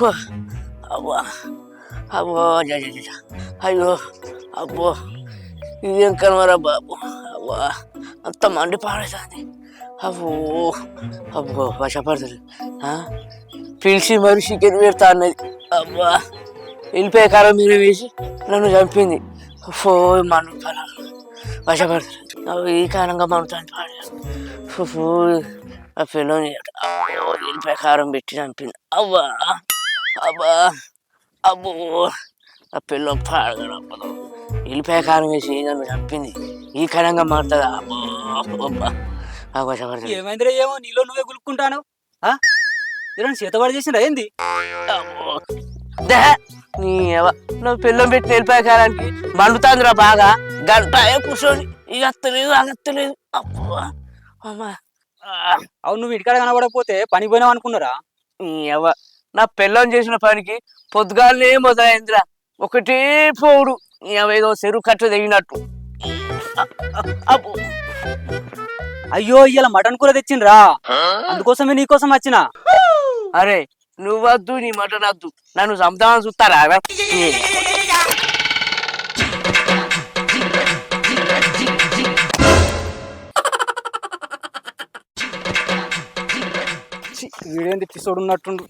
అబ్బా అబ్బో అయ్యో అబ్బో ఇదేం కనవరా బాబు. అబ్బా అంత మండి పాడేస్తుంది. అబ్బో అబ్బో వశపడుతుంది. పిలిచి మరి చికెన్ పెడతా అన్నది. అబ్బా వెళ్ళిపోయే కారం మీద వేసి నన్ను చంపింది. ఫో మను వశపడుతుంది. అవి ఈ కారణంగా మనుతాను పాడే ఫో ఆ పిల్లని వెళ్ళిపోయే కారం పెట్టి చంపింది. అవ్వా అబ్బా అబ్బో ఆ పిల్ల పాడగల అబ్బదో వెళ్ళిపోయే కారం వేసి నన్ను చంపింది. ఈ కారణంగా మారుతుందా? అబ్బో అబ్బా ఏమైందిరా? ఏమో నీలో నువ్వే గులుక్కుంటాను. చేతబడి చేసిందా ఏంది? నువ్వు పిల్లం పెట్టి వెళ్ళిపోయే కారానికి మండుతాందిరా బాగా. గంట కూర్చొని ఇక అత్తలేదు అగత్తలేదు. అబ్బా అమ్మా అవును, నువ్వు ఇంటికాడ కనబడకపోతే పని పోయినావు అనుకున్నారా? నా పిల్లం చేసిన పనికి పొద్దుగాలనే మొదలైందిరా. ఒకటే పోవుడు. ఏదో చెరువు కట్ట తెగినట్టు. అయ్యో ఇవాళ మటన్ కూర తెచ్చిండ్రా, అందుకోసమే నీకోసం వచ్చిన. అరే నువ్వద్దు నీ మటన్ వద్దు, నన్ను చంపుదామని చూస్తారా? వీడేంది ఎపిసోడ్ ఉన్నట్టుండు.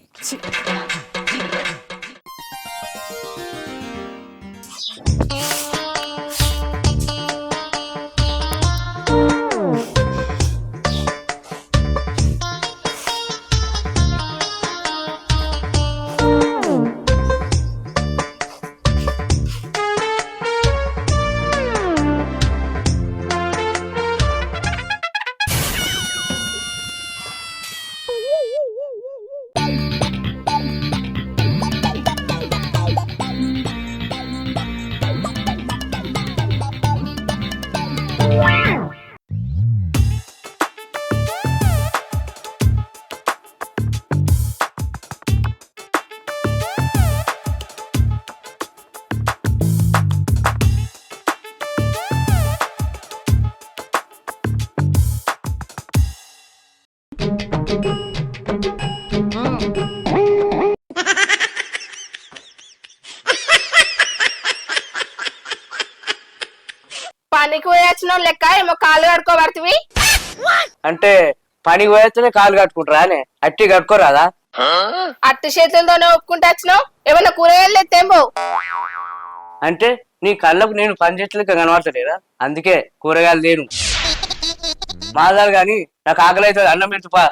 పనికి పోయొచ్చిన లెక్క ఏమో కాళ్ళు కడుకోబడుతుంది. అంటే పనికి పోయొచ్చనే కాళ్ళు కట్టుకుంటారా? అని అట్టి కట్టుకోరాదా? అట్టు చేతులతోనే ఒప్పుకుంటూ వచ్చినావు. ఏమన్నా కూరగాయలు ఎత్తేంబో. అంటే నీ కళ్ళకు నేను పని చేతులకి కనబడతలేదా? అందుకే కూరగాయలు లేను మాదాలు గాని నాకు ఆకలి అవుతుంది. అన్నం పెట్టుపా.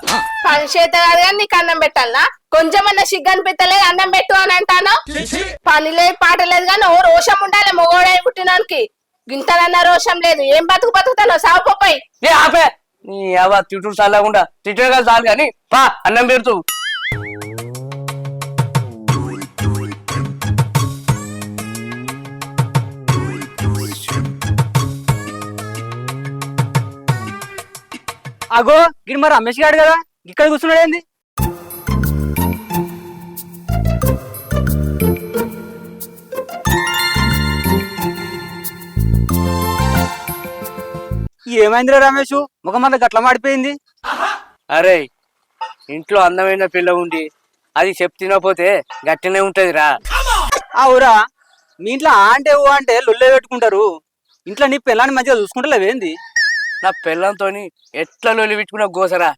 పని చేత కాదు కానీ నీకు అన్నం పెట్టాలనా? కొంచెమన్నా సిగ్గు అనిపించలేదు అన్నం పెట్టు అని అంటాను. పని లేదు పాట లేదు కానీ ఓ రోషం ఉండాలి మొగోడై పుట్టినానికి. గింతలన్నా రోషం లేదు. ఏం బతుకుతానో సాగుపోయి. ఆపే నీ తిట్టుడు చల్లకుండా తిట్టగా చాలు కానీ పా అన్నం పెడుతూ. అగో గిడి మరి రమేష్ గాడు కదా ఇక్కడ కూర్చున్నాడు ఏంది? ఏమైందిరా రమేష్, ముఖం అంతా గట్ల మాడిపోయింది? అరే ఇంట్లో అందమైన పిల్ల ఉండి అది చెప్తినపోతే గట్టినే ఉంటదిరా. అవురా, మీ ఇంట్లో అంటే ఓ అంటే లొల్లే పెట్టుకుంటారు. ఇంట్లో నీ పిల్లాన్ని మంచిగా చూసుకుంటలేవేంది? నా పిల్లంతో ఎట్లా లొల్లి పెట్టుకున్న గోసరా.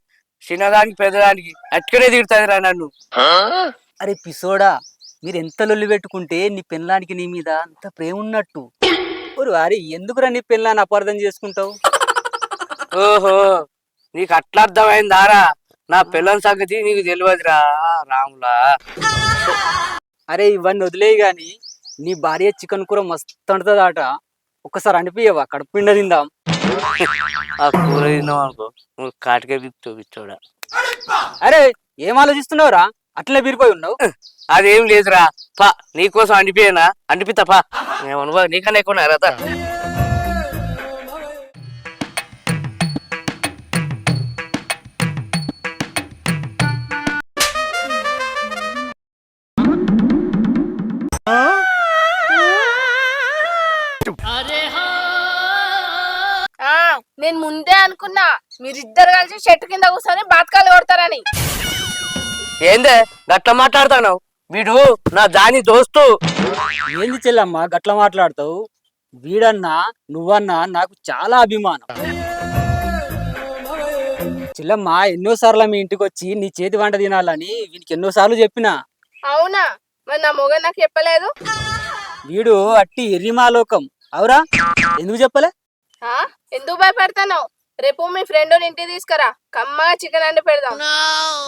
చిన్నదానికి పెద్దదానికి అట్టుకనే తిడుతుందిరా నన్ను. అరే పిసోడా, మీరు ఎంత లొల్లి పెట్టుకుంటే నీ పిల్లానికి నీ మీద అంత ప్రేమ ఉన్నట్టు. అరే ఎందుకురా నీ పిల్లాన్ని అపార్థం చేసుకుంటావు? ఓహో నీకు అట్లా అర్థమైందారా? నా పిల్లల సంగతి నీకు తెలియదురా రాములా. అరే ఇవన్నీ వదిలేయి గాని నీ భార్య చికెన్ కూర మస్తు అంటుతుందట. ఒక్కసారి అనిపించవా? కడుపు పిండ తిందాం. ఆ కూర తిన్నావు అనుకో నువ్వు కాటికే బిచ్చోడా. అరే ఏం ఆలోచిస్తున్నావురా? అట్లనే బీరిపోయి ఉన్నావు. అదేం లేదురా పా, నీకోసం అనిపించనా? అనిపిస్తా పా. ఏమనుభవ నీకన్నా ఎక్కువ రదా. నేను ముందే అనుకున్నా మీరిద్దరు కలిసి చెట్టు కింద కూర్చొని బాతకాలు కొడతారని. ఏందే గట్లా మాట్లాడుతున్నావు? వీడు నా జాని దోస్తు. ఏంది చెల్లమ్మ గట్ల మాట్లాడతావు? వీడన్నా నువ్వన్నా నాకు చాలా అభిమానం. చెల్లమ్మ ఎన్నోసార్లు మీ ఇంటికి వచ్చి నీ చేతి వంట తినాలని వీనికి ఎన్నోసార్లు చెప్పినా. అవునా? మరి నా మొగ నాకు చెప్పలేదు. వీడు అట్టి ఎర్రిమాలోకం. అవురా, ఎందుకు చెప్పలే? ఆ ఎందుకు భయపడతాను? రేపు మీ ఫ్రెండ్ ఇంటికి తీసుకురా, కమ్మగా చికెన్ అండి పెడదాం.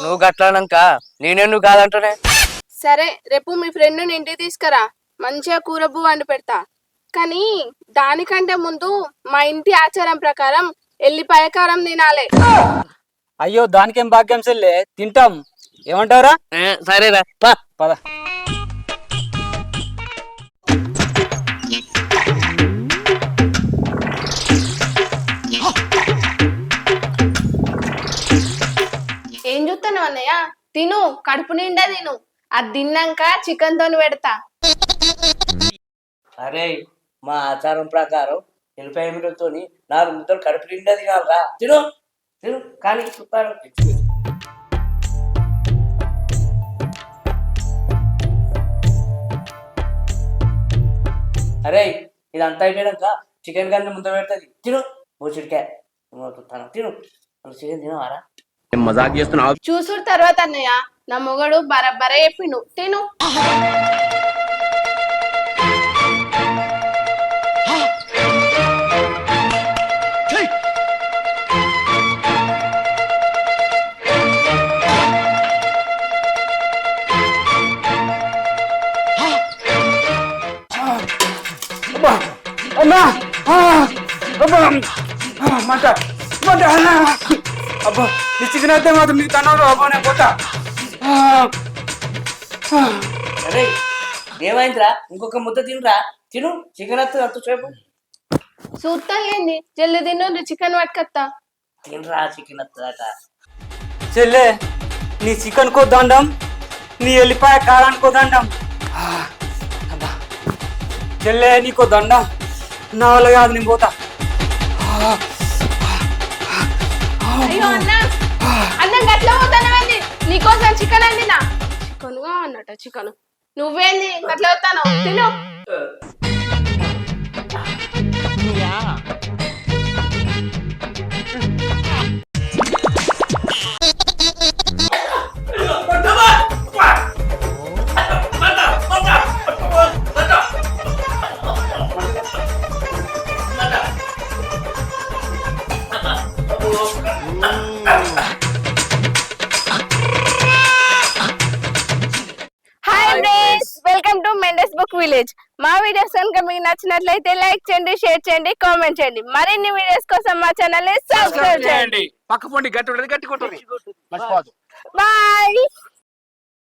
నువ్వు గట్లానాక నేనెందుకు కాదంటనే? సరే, రేపు మీ ఫ్రెండ్ ఇంటికి తీసుకురా, మంచిగా కూర పువ్వు వండి పెడతా. కానీ దానికంటే ముందు మా ఇంటి ఆచారం ప్రకారం ఎల్లిపాయ కారం తినాలి. అయ్యో దానికేం భాగ్యం చెల్లే, తింటాం. ఏమంటావురా? సరేరా పద. ఏం చూస్తాను అన్నయ్య? తిను, కడుపు నిండా తిను. అది తిన్నాక చికెన్ తోని పెడతా. అరే, మా ఆచారం ప్రకారం ఎల్లిపాయ మిరపతో 4 ముద్దలు కడుపు నిండా తినాలరా. తిను తిను కానీ చూస్తారు. అరే, ఇదంతా అయిపోయాక చికెన్ కానీ ముందు పెడుతుంది. తిను చికెన్ తిను. చికెన్ తినవారా? మజాక్ చేస్తున్నావు. చూసుడు తర్వాత అన్నయ్య, నా మొగడు బరబ్బరే చెప్పిండు, తిను. అబ్బా నీ చికెన్ అయితే మాత్రం నీకు తన్నాడు. అబ్బా నేను పోతా. అరే ఏమైందిరా? ఇంకొక ముద్ద తినరా. తిను చికెన్ అంతసేపు చూస్తానులేండి, జల్ది తిను, చికెన్ పట్టుకొత్తా. తినరా, చికెన్ వస్తుందట. చెల్లె నీ చికెన్ కో దండం, నీ ఎల్లిపాయ కారానికో దండం. అబ్బా చెల్లె నీకో దండం, నా వల్ల కాదు, నేను పోతా. అయ్యో అన్న, అన్నం గట్ల పోతానవేంది? నీకోసం చికెన్ అండినా. చికెన్గా అన్నట చికెన్. నువ్వేంది గట్ల పోతాను? తిను. Welcome to Mendes book village. మా వీడియోస్ కనుక మీకు నచ్చినట్లయితే లైక్ చేయండి, షేర్ చేయండి, కామెంట్ చేయండి. మరిన్ని వీడియోస్ కోసం మా ఛానల్ ని సబ్స్క్రైబ్ చేయండి. పక్క పొండి గట్టి గట్టి కొట్టు. బాయ్.